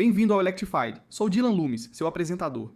bem-vindo ao Electrified. Sou Dylan Loomis, seu apresentador.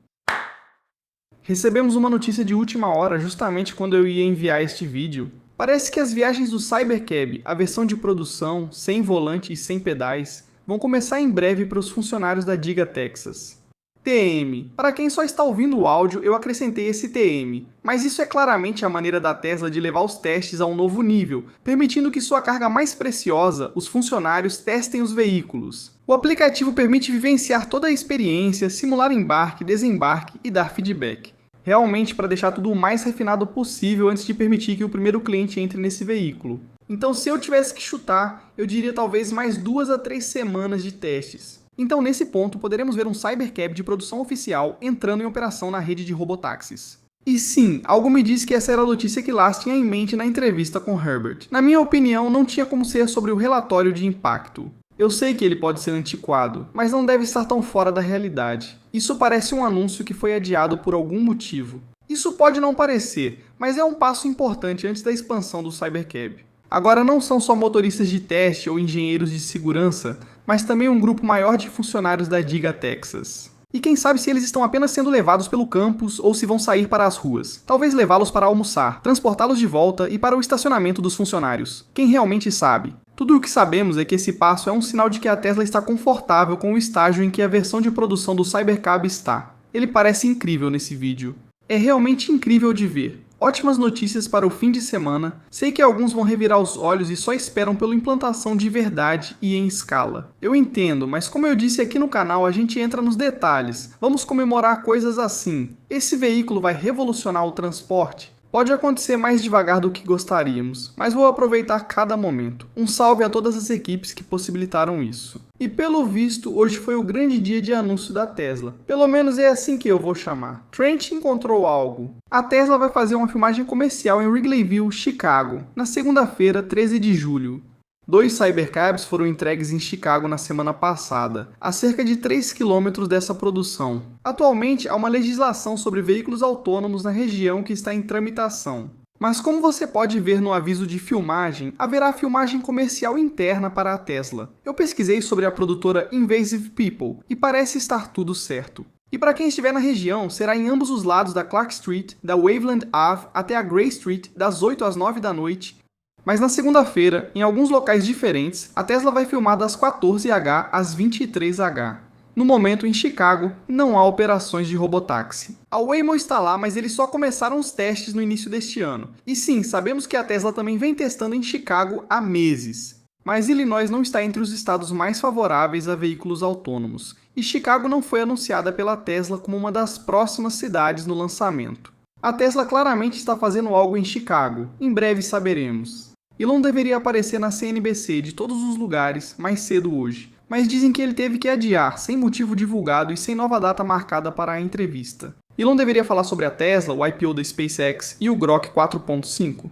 Recebemos uma notícia de última hora justamente quando eu ia enviar este vídeo. Parece que as viagens do Cybercab, a versão de produção, sem volante e sem pedais, vão começar em breve para os funcionários da Giga Texas. TM. Para quem só está ouvindo o áudio, eu acrescentei esse TM, mas isso é claramente a maneira da Tesla de levar os testes a um novo nível, permitindo que sua carga mais preciosa, os funcionários, testem os veículos. O aplicativo permite vivenciar toda a experiência, simular embarque, desembarque e dar feedback. Realmente para deixar tudo o mais refinado possível antes de permitir que o primeiro cliente entre nesse veículo. Então, se eu tivesse que chutar, eu diria talvez mais 2 a 3 semanas de testes. Então, nesse ponto, poderemos ver um Cybercab de produção oficial entrando em operação na rede de robotáxis. E sim, algo me diz que essa era a notícia que Lars tinha em mente na entrevista com Herbert. Na minha opinião, não tinha como ser sobre o relatório de impacto. Eu sei que ele pode ser antiquado, mas não deve estar tão fora da realidade. Isso parece um anúncio que foi adiado por algum motivo. Isso pode não parecer, mas é um passo importante antes da expansão do Cybercab. Agora não são só motoristas de teste ou engenheiros de segurança, mas também um grupo maior de funcionários da Giga Texas. E quem sabe se eles estão apenas sendo levados pelo campus ou se vão sair para as ruas. Talvez levá-los para almoçar, transportá-los de volta e para o estacionamento dos funcionários. Quem realmente sabe? Tudo o que sabemos é que esse passo é um sinal de que a Tesla está confortável com o estágio em que a versão de produção do Cybercab está. Ele parece incrível nesse vídeo. É realmente incrível de ver. Ótimas notícias para o fim de semana. Sei que alguns vão revirar os olhos e só esperam pela implantação de verdade e em escala. Eu entendo, mas como eu disse aqui no canal, a gente entra nos detalhes. Vamos comemorar coisas assim. Esse veículo vai revolucionar o transporte? Pode acontecer mais devagar do que gostaríamos, mas vou aproveitar cada momento. Um salve a todas as equipes que possibilitaram isso. E pelo visto, hoje foi o grande dia de anúncio da Tesla. Pelo menos é assim que eu vou chamar. Trent encontrou algo. A Tesla vai fazer uma filmagem comercial em Wrigleyville, Chicago, na segunda-feira, 13 de julho. 2 Cybercabs foram entregues em Chicago na semana passada, a cerca de 3 km dessa produção. Atualmente, há uma legislação sobre veículos autônomos na região que está em tramitação. Mas como você pode ver no aviso de filmagem, haverá filmagem comercial interna para a Tesla. Eu pesquisei sobre a produtora Invasive People e parece estar tudo certo. E para quem estiver na região, será em ambos os lados da Clark Street, da Waveland Ave até a Gray Street, das 8 às 9 da noite. Mas na segunda-feira, em alguns locais diferentes, a Tesla vai filmar das 14h às 23h. No momento, em Chicago, não há operações de robotáxi. A Waymo está lá, mas eles só começaram os testes no início deste ano. E sim, sabemos que a Tesla também vem testando em Chicago há meses. Mas Illinois não está entre os estados mais favoráveis a veículos autônomos. E Chicago não foi anunciada pela Tesla como uma das próximas cidades no lançamento. A Tesla claramente está fazendo algo em Chicago. Em breve saberemos. Elon deveria aparecer na CNBC de todos os lugares mais cedo hoje, mas dizem que ele teve que adiar, sem motivo divulgado e sem nova data marcada para a entrevista. Elon deveria falar sobre a Tesla, o IPO da SpaceX e o Grok 4.5.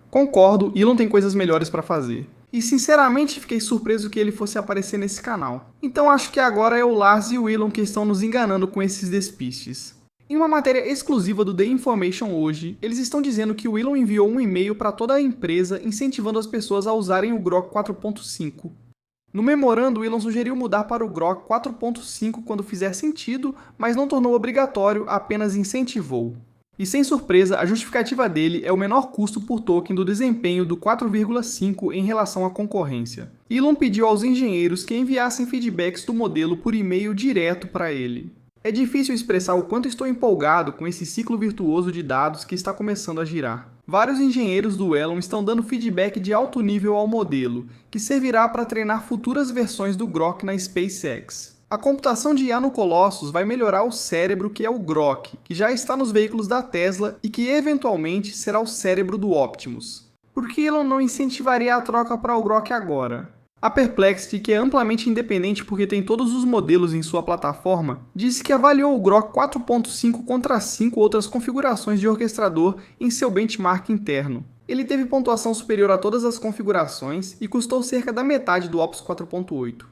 Concordo, Elon tem coisas melhores para fazer. E sinceramente fiquei surpreso que ele fosse aparecer nesse canal. Então acho que agora é o Lars e o Elon que estão nos enganando com esses despistes. Em uma matéria exclusiva do The Information hoje, eles estão dizendo que o Elon enviou um e-mail para toda a empresa incentivando as pessoas a usarem o Grok 4.5. No memorando, o Elon sugeriu mudar para o Grok 4.5 quando fizer sentido, mas não tornou obrigatório, apenas incentivou. E sem surpresa, a justificativa dele é o menor custo por token do desempenho do 4.5 em relação à concorrência. Elon pediu aos engenheiros que enviassem feedbacks do modelo por e-mail direto para ele. É difícil expressar o quanto estou empolgado com esse ciclo virtuoso de dados que está começando a girar. Vários engenheiros do Elon estão dando feedback de alto nível ao modelo, que servirá para treinar futuras versões do Grok na SpaceX. A computação de IA no Colossus vai melhorar o cérebro que é o Grok, que já está nos veículos da Tesla e que eventualmente será o cérebro do Optimus. Por que Elon não incentivaria a troca para o Grok agora? A Perplexity, que é amplamente independente porque tem todos os modelos em sua plataforma, disse que avaliou o Grok 4.5 contra 5 outras configurações de orquestrador em seu benchmark interno. Ele teve pontuação superior a todas as configurações e custou cerca da metade do Opus 4.8.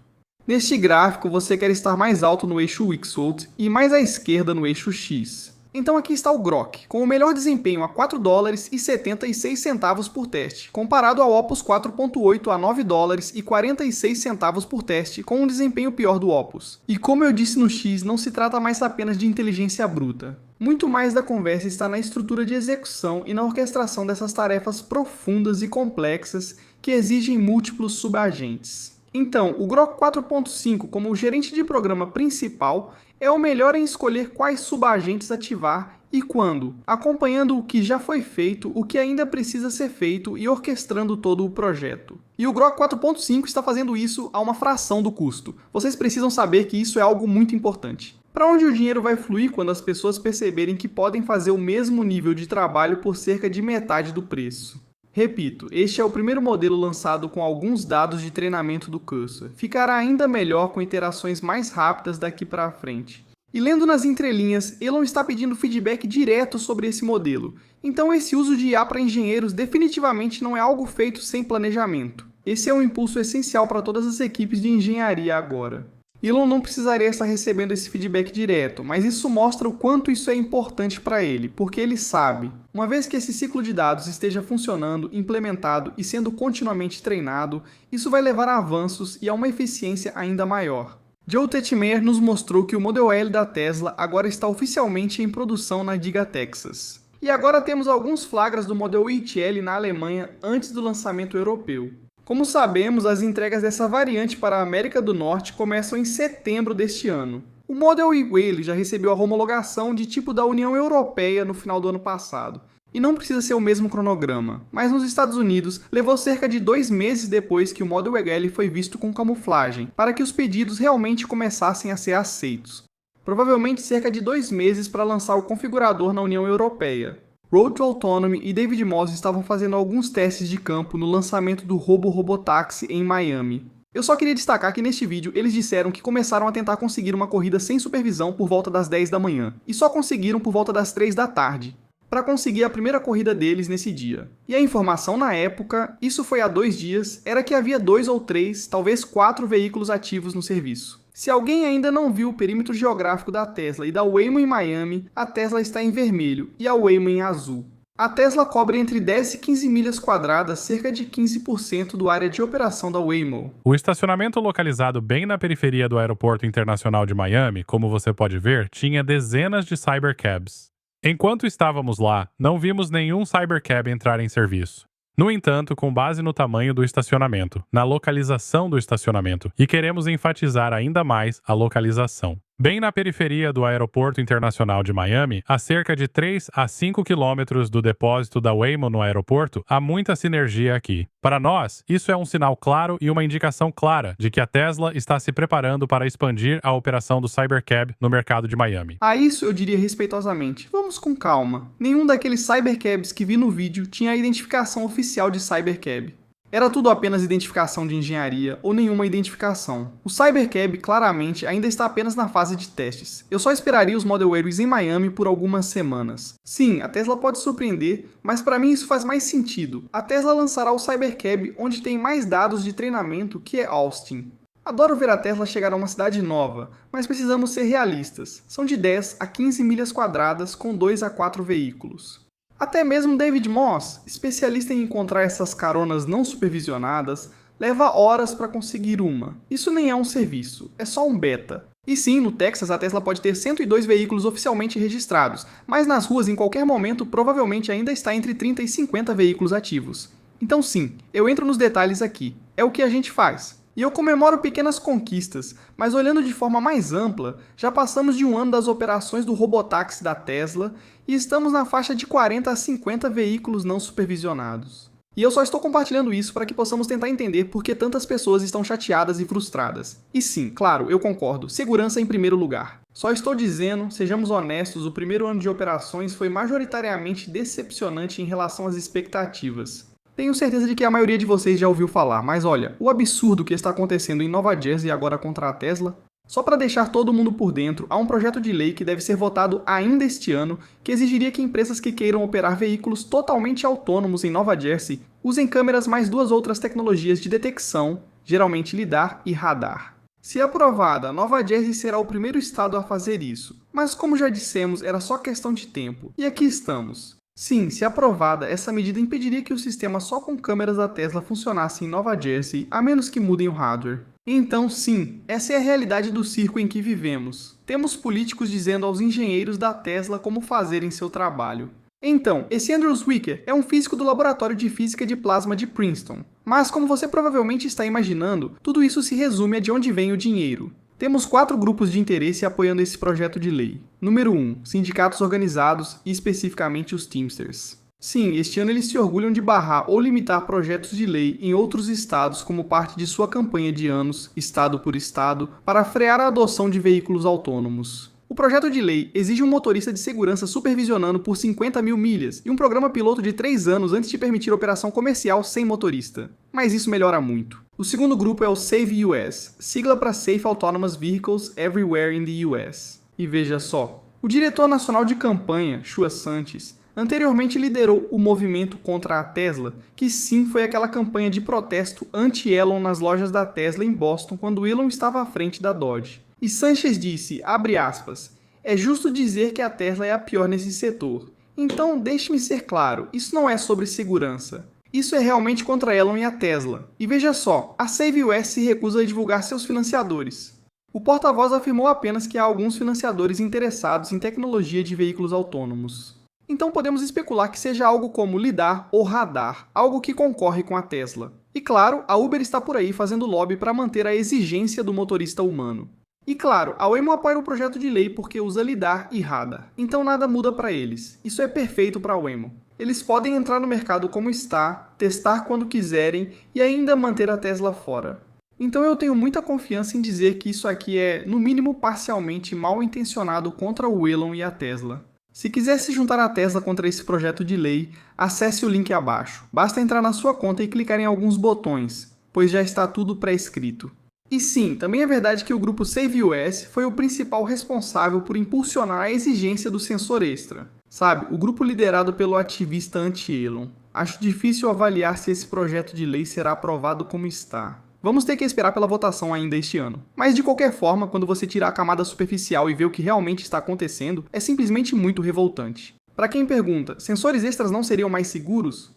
Neste gráfico, você quer estar mais alto no eixo Uxode e mais à esquerda no eixo X. Então aqui está o Grok, com o melhor desempenho a $4,76 por teste, comparado ao Opus 4.8 a $9,46 por teste, com um desempenho pior do Opus. E como eu disse no X, não se trata mais apenas de inteligência bruta. Muito mais da conversa está na estrutura de execução e na orquestração dessas tarefas profundas e complexas que exigem múltiplos subagentes. Então, o Grok 4.5 como o gerente de programa principal é o melhor em escolher quais subagentes ativar e quando, acompanhando o que já foi feito, o que ainda precisa ser feito e orquestrando todo o projeto. E o Grok 4.5 está fazendo isso a uma fração do custo. Vocês precisam saber que isso é algo muito importante. Para onde o dinheiro vai fluir quando as pessoas perceberem que podem fazer o mesmo nível de trabalho por cerca de metade do preço? Repito, este é o primeiro modelo lançado com alguns dados de treinamento do Cursor. Ficará ainda melhor com iterações mais rápidas daqui para frente. E lendo nas entrelinhas, Elon está pedindo feedback direto sobre esse modelo. Então esse uso de IA para engenheiros definitivamente não é algo feito sem planejamento. Esse é um impulso essencial para todas as equipes de engenharia agora. Elon não precisaria estar recebendo esse feedback direto, mas isso mostra o quanto isso é importante para ele, porque ele sabe. Uma vez que esse ciclo de dados esteja funcionando, implementado e sendo continuamente treinado, isso vai levar a avanços e a uma eficiência ainda maior. Joe Tetmeyer nos mostrou que o Model L da Tesla agora está oficialmente em produção na Giga Texas. E agora temos alguns flagras do Model Y na Alemanha antes do lançamento europeu. Como sabemos, as entregas dessa variante para a América do Norte começam em setembro deste ano. O Model Y já recebeu a homologação de tipo da União Europeia no final do ano passado. E não precisa ser o mesmo cronograma, mas nos Estados Unidos levou cerca de 2 meses depois que o Model L foi visto com camuflagem, para que os pedidos realmente começassem a ser aceitos. Provavelmente cerca de 2 meses para lançar o configurador na União Europeia. Road to Autonomy e David Moss estavam fazendo alguns testes de campo no lançamento do Robotaxi em Miami. Eu só queria destacar que neste vídeo eles disseram que começaram a tentar conseguir uma corrida sem supervisão por volta das 10 da manhã, e só conseguiram por volta das 3 da tarde, para conseguir a primeira corrida deles nesse dia. E a informação na época, isso foi há 2 dias, era que havia 2 ou 3, talvez 4 veículos ativos no serviço. Se alguém ainda não viu o perímetro geográfico da Tesla e da Waymo em Miami, a Tesla está em vermelho e a Waymo em azul. A Tesla cobre entre 10 e 15 milhas quadradas, cerca de 15% da área de operação da Waymo. O estacionamento localizado bem na periferia do Aeroporto Internacional de Miami, como você pode ver, tinha dezenas de Cybercabs. Enquanto estávamos lá, não vimos nenhum Cybercab entrar em serviço. No entanto, com base no tamanho do estacionamento, na localização do estacionamento, e queremos enfatizar ainda mais a localização. Bem na periferia do Aeroporto Internacional de Miami, a cerca de 3 a 5 quilômetros do depósito da Waymo no aeroporto, há muita sinergia aqui. Para nós, isso é um sinal claro e uma indicação clara de que a Tesla está se preparando para expandir a operação do Cybercab no mercado de Miami. A isso eu diria respeitosamente, vamos com calma. Nenhum daqueles Cybercabs que vi no vídeo tinha a identificação oficial de Cybercab. Era tudo apenas identificação de engenharia ou nenhuma identificação. O Cybercab claramente ainda está apenas na fase de testes. Eu só esperaria os Model Aries em Miami por algumas semanas. Sim, a Tesla pode surpreender, mas para mim isso faz mais sentido. A Tesla lançará o Cybercab onde tem mais dados de treinamento, que é Austin. Adoro ver a Tesla chegar a uma cidade nova, mas precisamos ser realistas. São de 10 a 15 milhas quadradas com 2 a 4 veículos. Até mesmo David Moss, especialista em encontrar essas caronas não supervisionadas, leva horas para conseguir uma. Isso nem é um serviço, é só um beta. E sim, no Texas a Tesla pode ter 102 veículos oficialmente registrados, mas nas ruas em qualquer momento provavelmente ainda está entre 30 e 50 veículos ativos. Então sim, eu entro nos detalhes aqui. É o que a gente faz. E eu comemoro pequenas conquistas, mas olhando de forma mais ampla, já passamos de um ano das operações do Robotaxi da Tesla e estamos na faixa de 40 a 50 veículos não supervisionados. E eu só estou compartilhando isso para que possamos tentar entender por que tantas pessoas estão chateadas e frustradas. E sim, claro, eu concordo, segurança em primeiro lugar. Só estou dizendo, sejamos honestos, o primeiro ano de operações foi majoritariamente decepcionante em relação às expectativas. Tenho certeza de que a maioria de vocês já ouviu falar, mas olha, o absurdo que está acontecendo em Nova Jersey agora contra a Tesla. Só para deixar todo mundo por dentro, há um projeto de lei que deve ser votado ainda este ano, que exigiria que empresas que queiram operar veículos totalmente autônomos em Nova Jersey usem câmeras mais 2 outras tecnologias de detecção, geralmente lidar e radar. Se aprovada, Nova Jersey será o primeiro estado a fazer isso. Mas como já dissemos, era só questão de tempo, e aqui estamos. Sim, se aprovada, essa medida impediria que o sistema só com câmeras da Tesla funcionasse em Nova Jersey, a menos que mudem o hardware. Então sim, essa é a realidade do circo em que vivemos. Temos políticos dizendo aos engenheiros da Tesla como fazerem seu trabalho. Então, esse Andrew Wicker é um físico do Laboratório de Física de Plasma de Princeton. Mas como você provavelmente está imaginando, tudo isso se resume a de onde vem o dinheiro. Temos 4 grupos de interesse apoiando esse projeto de lei. Número 1, sindicatos organizados e especificamente os Teamsters. Sim, este ano eles se orgulham de barrar ou limitar projetos de lei em outros estados como parte de sua campanha de anos, estado por estado, para frear a adoção de veículos autônomos. O projeto de lei exige um motorista de segurança supervisionando por 50 mil milhas e um programa piloto de 3 anos antes de permitir operação comercial sem motorista. Mas isso melhora muito. O segundo grupo é o SAVE US, sigla para Safe Autonomous Vehicles Everywhere in the US. E veja só, o diretor nacional de campanha, Shua Santis, anteriormente liderou o movimento contra a Tesla, que sim foi aquela campanha de protesto anti-Elon nas lojas da Tesla em Boston quando Elon estava à frente da Dodge. E Sanchez disse, abre aspas, é justo dizer que a Tesla é a pior nesse setor. Então, deixe-me ser claro, isso não é sobre segurança. Isso é realmente contra Elon e a Tesla. E veja só, a Save US se recusa a divulgar seus financiadores. O porta-voz afirmou apenas que há alguns financiadores interessados em tecnologia de veículos autônomos. Então podemos especular que seja algo como lidar ou radar, algo que concorre com a Tesla. E claro, a Uber está por aí fazendo lobby para manter a exigência do motorista humano. E claro, a Waymo apoia o projeto de lei porque usa lidar e radar, então nada muda para eles. Isso é perfeito para a Waymo. Eles podem entrar no mercado como está, testar quando quiserem e ainda manter a Tesla fora. Então eu tenho muita confiança em dizer que isso aqui é, no mínimo parcialmente, mal intencionado contra o Elon e a Tesla. Se quiser se juntar à Tesla contra esse projeto de lei, acesse o link abaixo. Basta entrar na sua conta e clicar em alguns botões, pois já está tudo pré-escrito. E sim, também é verdade que o grupo Save US foi o principal responsável por impulsionar a exigência do sensor extra. Sabe, o grupo liderado pelo ativista anti-Elon. Acho difícil avaliar se esse projeto de lei será aprovado como está. Vamos ter que esperar pela votação ainda este ano. Mas de qualquer forma, quando você tirar a camada superficial e ver o que realmente está acontecendo, é simplesmente muito revoltante. Para quem pergunta, sensores extras não seriam mais seguros?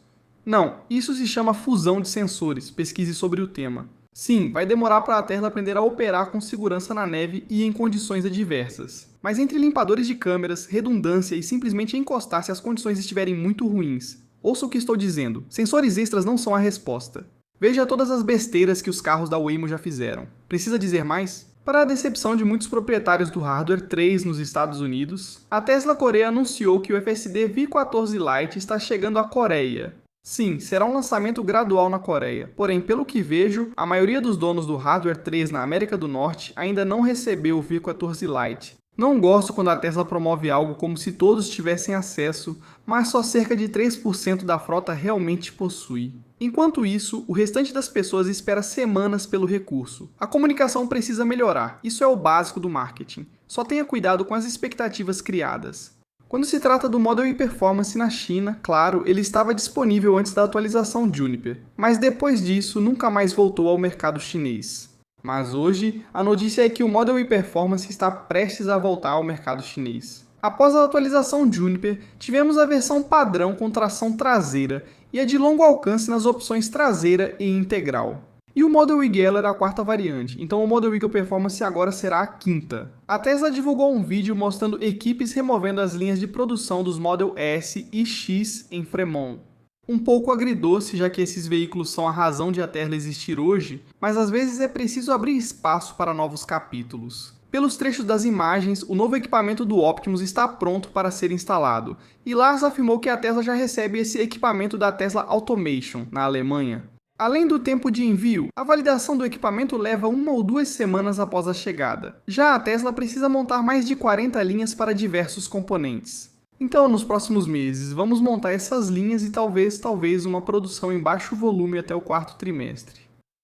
Não, isso se chama fusão de sensores, pesquise sobre o tema. Sim, vai demorar para a Tesla aprender a operar com segurança na neve e em condições adversas. Mas entre limpadores de câmeras, redundância e simplesmente encostar se as condições estiverem muito ruins, ouça o que estou dizendo, sensores extras não são a resposta. Veja todas as besteiras que os carros da Waymo já fizeram. Precisa dizer mais? Para a decepção de muitos proprietários do hardware 3 nos Estados Unidos, a Tesla Coreia anunciou que o FSD V14 Lite está chegando à Coreia. Sim, será um lançamento gradual na Coreia, porém, pelo que vejo, a maioria dos donos do hardware 3 na América do Norte ainda não recebeu o V14 Lite. Não gosto quando a Tesla promove algo como se todos tivessem acesso, mas só cerca de 3% da frota realmente possui. Enquanto isso, o restante das pessoas espera semanas pelo recurso. A comunicação precisa melhorar, isso é o básico do marketing. Só tenha cuidado com as expectativas criadas. Quando se trata do Model E Performance na China, claro, ele estava disponível antes da atualização Juniper, mas depois disso nunca mais voltou ao mercado chinês. Mas hoje, a notícia é que o Model E Performance está prestes a voltar ao mercado chinês. Após a atualização Juniper, tivemos a versão padrão com tração traseira e a de longo alcance nas opções traseira e integral. E o Model E Geller é a 4ª variante, então o Model E Performance agora será a 5ª. A Tesla divulgou um vídeo mostrando equipes removendo as linhas de produção dos Model S e X em Fremont. Um pouco agridoce, já que esses veículos são a razão de a Tesla existir hoje, mas às vezes é preciso abrir espaço para novos capítulos. Pelos trechos das imagens, o novo equipamento do Optimus está pronto para ser instalado, e Lars afirmou que a Tesla já recebe esse equipamento da Tesla Automation, na Alemanha. Além do tempo de envio, a validação do equipamento leva 1 ou 2 semanas após a chegada. Já a Tesla precisa montar mais de 40 linhas para diversos componentes. Então, nos próximos meses, vamos montar essas linhas e talvez uma produção em baixo volume até o 4º trimestre.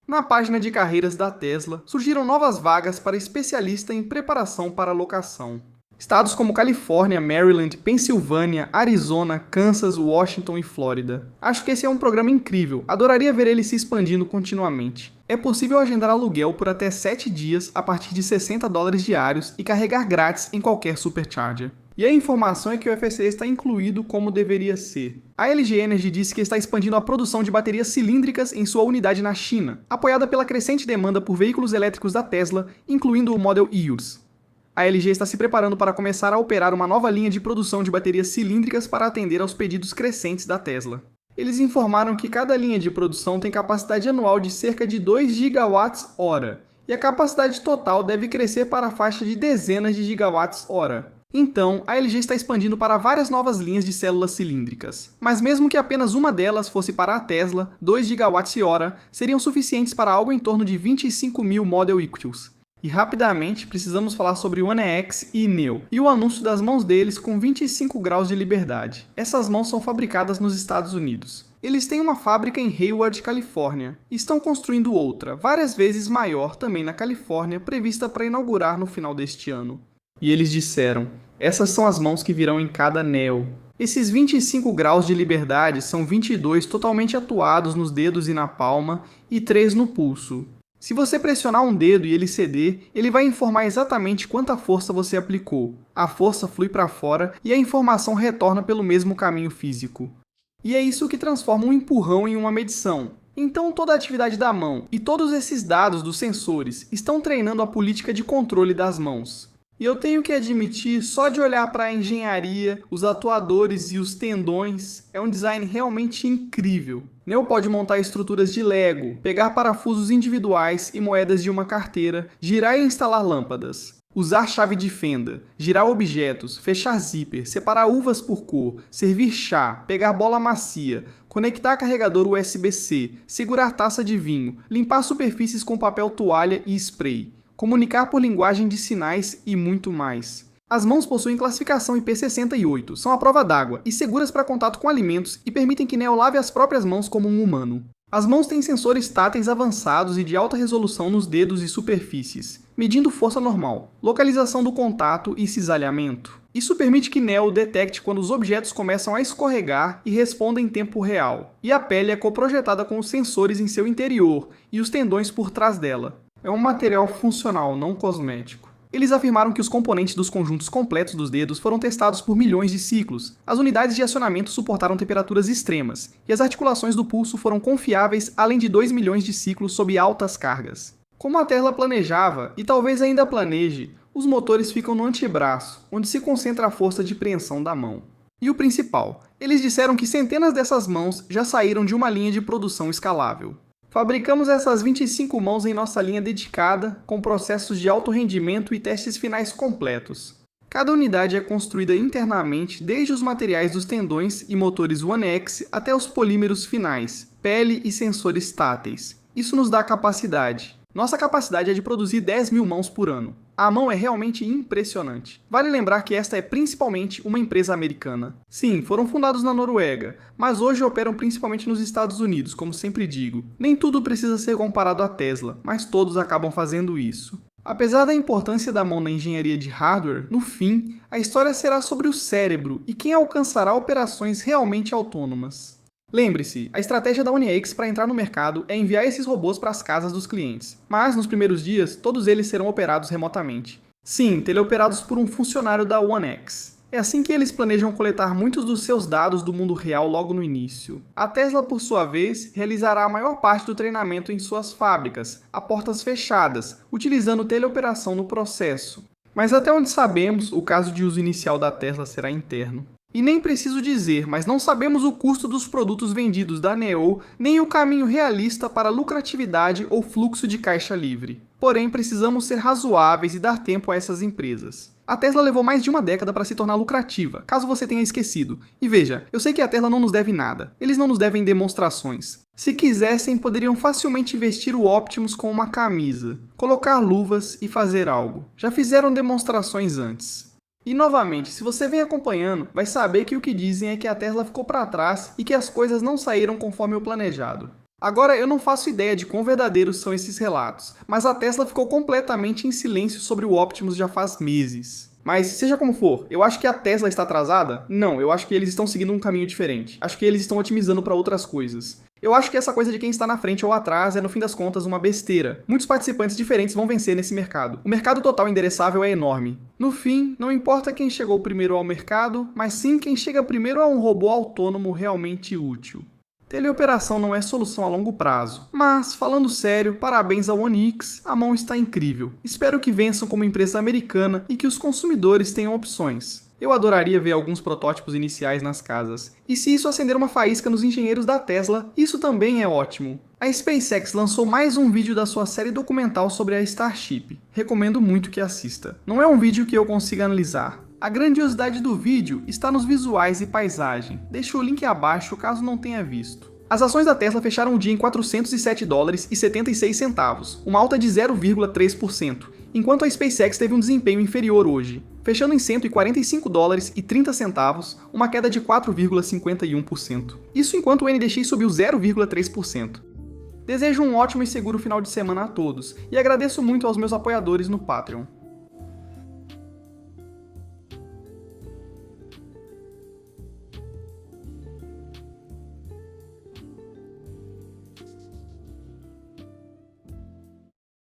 Na página de carreiras da Tesla, surgiram novas vagas para especialista em preparação para locação. Estados como Califórnia, Maryland, Pensilvânia, Arizona, Kansas, Washington e Flórida. Acho que esse é um programa incrível, adoraria ver ele se expandindo continuamente. É possível agendar aluguel por até 7 dias a partir de $60 diários e carregar grátis em qualquer supercharger. E a informação é que o FSD está incluído como deveria ser. A LG Energy disse que está expandindo a produção de baterias cilíndricas em sua unidade na China, apoiada pela crescente demanda por veículos elétricos da Tesla, incluindo o Model Years. A LG está se preparando para começar a operar uma nova linha de produção de baterias cilíndricas para atender aos pedidos crescentes da Tesla. Eles informaram que cada linha de produção tem capacidade anual de cerca de 2 gigawatts-hora, e a capacidade total deve crescer para a faixa de dezenas de gigawatts-hora. Então, a LG está expandindo para várias novas linhas de células cilíndricas. Mas mesmo que apenas uma delas fosse para a Tesla, 2 gigawatts-hora seriam suficientes para algo em torno de 25 mil Model Years. E rapidamente, precisamos falar sobre o One X e Neo, e o anúncio das mãos deles com 25 graus de liberdade. Essas mãos são fabricadas nos Estados Unidos. Eles têm uma fábrica em Hayward, Califórnia, e estão construindo outra, várias vezes maior, também na Califórnia, prevista para inaugurar no final deste ano. E eles disseram, essas são as mãos que virão em cada Neo. Esses 25 graus de liberdade são 22 totalmente atuados nos dedos e na palma, e 3 no pulso. Se você pressionar um dedo e ele ceder, ele vai informar exatamente quanta força você aplicou. A força flui para fora e a informação retorna pelo mesmo caminho físico. E é isso que transforma um empurrão em uma medição. Então toda a atividade da mão e todos esses dados dos sensores estão treinando a política de controle das mãos. E eu tenho que admitir, só de olhar para a engenharia, os atuadores e os tendões, é um design realmente incrível. Neo pode montar estruturas de Lego, pegar parafusos individuais e moedas de uma carteira, girar e instalar lâmpadas, usar chave de fenda, girar objetos, fechar zíper, separar uvas por cor, servir chá, pegar bola macia, conectar carregador USB-C, segurar taça de vinho, limpar superfícies com papel toalha e spray, comunicar por linguagem de sinais e muito mais. As mãos possuem classificação IP68, são à prova d'água e seguras para contato com alimentos e permitem que Neo lave as próprias mãos como um humano. As mãos têm sensores táteis avançados e de alta resolução nos dedos e superfícies, medindo força normal, localização do contato e cisalhamento. Isso permite que Neo detecte quando os objetos começam a escorregar e responda em tempo real. E a pele é coprojetada com os sensores em seu interior e os tendões por trás dela. É um material funcional, não cosmético. Eles afirmaram que os componentes dos conjuntos completos dos dedos foram testados por milhões de ciclos, as unidades de acionamento suportaram temperaturas extremas, e as articulações do pulso foram confiáveis além de 2 milhões de ciclos sob altas cargas. Como a Tesla planejava, e talvez ainda planeje, os motores ficam no antebraço, onde se concentra a força de preensão da mão. E o principal, eles disseram que centenas dessas mãos já saíram de uma linha de produção escalável. Fabricamos essas 25 mãos em nossa linha dedicada, com processos de alto rendimento e testes finais completos. Cada unidade é construída internamente desde os materiais dos tendões e motores One X até os polímeros finais, pele e sensores táteis. Isso nos dá capacidade. Nossa capacidade é de produzir 10 mil mãos por ano. A mão é realmente impressionante. Vale lembrar que esta é principalmente uma empresa americana. Sim, foram fundados na Noruega, mas hoje operam principalmente nos Estados Unidos, como sempre digo. Nem tudo precisa ser comparado à Tesla, mas todos acabam fazendo isso. Apesar da importância da mão na engenharia de hardware, no fim, a história será sobre o cérebro e quem alcançará operações realmente autônomas. Lembre-se, a estratégia da OneX para entrar no mercado é enviar esses robôs para as casas dos clientes, mas nos primeiros dias, todos eles serão operados remotamente. Sim, teleoperados por um funcionário da OneX. É assim que eles planejam coletar muitos dos seus dados do mundo real logo no início. A Tesla, por sua vez, realizará a maior parte do treinamento em suas fábricas, a portas fechadas, utilizando teleoperação no processo. Mas até onde sabemos, o caso de uso inicial da Tesla será interno. E nem preciso dizer, mas não sabemos o custo dos produtos vendidos da Neo, nem o caminho realista para lucratividade ou fluxo de caixa livre. Porém, precisamos ser razoáveis e dar tempo a essas empresas. A Tesla levou mais de uma década para se tornar lucrativa, caso você tenha esquecido. E veja, eu sei que a Tesla não nos deve nada, eles não nos devem demonstrações. Se quisessem, poderiam facilmente vestir o Optimus com uma camisa, colocar luvas e fazer algo. Já fizeram demonstrações antes. E novamente, se você vem acompanhando, vai saber que o que dizem é que a Tesla ficou para trás e que as coisas não saíram conforme o planejado. Agora, eu não faço ideia de quão verdadeiros são esses relatos, mas a Tesla ficou completamente em silêncio sobre o Optimus já faz meses. Mas, seja como for, eu acho que a Tesla está atrasada? Não, eu acho que eles estão seguindo um caminho diferente. Acho que eles estão otimizando para outras coisas. Eu acho que essa coisa de quem está na frente ou atrás é, no fim das contas, uma besteira. Muitos participantes diferentes vão vencer nesse mercado. O mercado total endereçável é enorme. No fim, não importa quem chegou primeiro ao mercado, mas sim quem chega primeiro a um robô autônomo realmente útil. Teleoperação não é solução a longo prazo, mas, falando sério, parabéns ao Onix, a mão está incrível. Espero que vençam como empresa americana e que os consumidores tenham opções. Eu adoraria ver alguns protótipos iniciais nas casas. E se isso acender uma faísca nos engenheiros da Tesla, isso também é ótimo. A SpaceX lançou mais um vídeo da sua série documental sobre a Starship. Recomendo muito que assista. Não é um vídeo que eu consiga analisar. A grandiosidade do vídeo está nos visuais e paisagem. Deixo o link abaixo caso não tenha visto. As ações da Tesla fecharam o dia em $407,76, uma alta de 0,3%, enquanto a SpaceX teve um desempenho inferior hoje, fechando em $145,30, uma queda de 4,51%. Isso enquanto o NDX subiu 0,3%. Desejo um ótimo e seguro final de semana a todos, e agradeço muito aos meus apoiadores no Patreon.